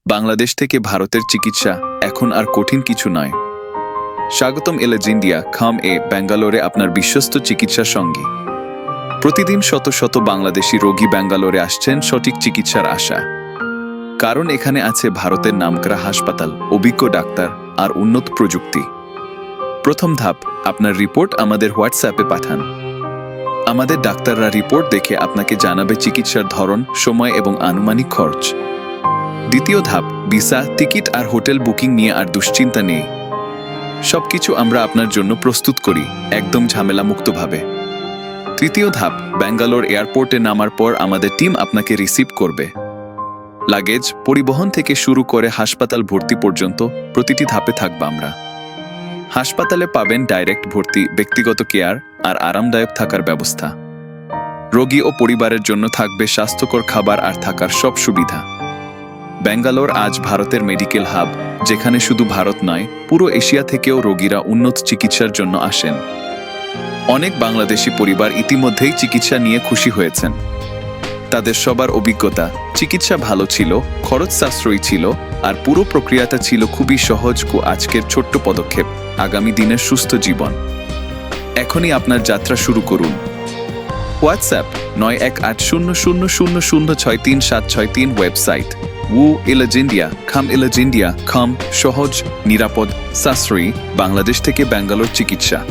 বাংলাদেশ থেকে ভারতের চিকিৎসা এখন আর কঠিন কিছু নয়। স্বাগতম এলএজ ইন্ডিয়া খাম ব্যাঙ্গালোরে আপনার বিশ্বস্ত চিকিৎসার সঙ্গী। প্রতিদিন শত শত বাংলাদেশি রোগী ব্যাঙ্গালোরে আসছেন সঠিক চিকিৎসার আশা। কারণ এখানে আছে ভারতের নামকরা হাসপাতাল, অভিজ্ঞ ডাক্তার আর উন্নত প্রযুক্তি। প্রথম ধাপ, আপনার রিপোর্ট আমাদের হোয়াটসঅ্যাপে পাঠান। আমাদের ডাক্তাররা রিপোর্ট দেখে আপনাকে জানাবে চিকিৎসার ধরন, সময় এবং আনুমানিক খরচ। দ্বিতীয় ধাপ, ভিসা, টিকিট আর হোটেল বুকিং নিয়ে আর দুশ্চিন্তা নেই। সবকিছু আমরা আপনার জন্য প্রস্তুত করি, একদম ঝামেলামুক্তভাবে। তৃতীয় ধাপ, ব্যাঙ্গালোর এয়ারপোর্টে নামার পর আমাদের টিম আপনাকে রিসিভ করবে। লাগেজ, পরিবহন থেকে শুরু করে হাসপাতাল ভর্তি পর্যন্ত প্রতিটি ধাপে থাকব আমরা। হাসপাতালে পাবেন ডাইরেক্ট ভর্তি, ব্যক্তিগত কেয়ার আর আরামদায়ক থাকার ব্যবস্থা। রোগী ও পরিবারের জন্য থাকবে স্বাস্থ্যকর খাবার আর থাকার সব সুবিধা। ব্যাঙ্গালোর আজ ভারতের মেডিকেল হাব, যেখানে শুধু ভারত নয়, পুরো এশিয়া থেকেও রোগীরা উন্নত চিকিৎসার জন্য আসেন। অনেক বাংলাদেশি পরিবার ইতিমধ্যেই চিকিৎসা নিয়ে খুশি হয়েছেন। তাদের সবার অভিজ্ঞতা, চিকিৎসা ভালো ছিল, খরচ সাশ্রয়ী ছিল আর পুরো প্রক্রিয়াটা ছিল খুবই সহজ। আজকের ছোট্ট পদক্ষেপ আগামী দিনের সুস্থ জীবন। এখনই আপনার যাত্রা শুরু করুন। হোয়াটসঅ্যাপ 918000063763, ওয়েবসাইট এলএজ ইন্ডিয়া খাম, এলএজ ইন্ডিয়া খাম, সহজ, নিরাপদ, সাশ্রয়ী বাংলাদেশ থেকে ব্যাঙ্গালোর চিকিৎসা।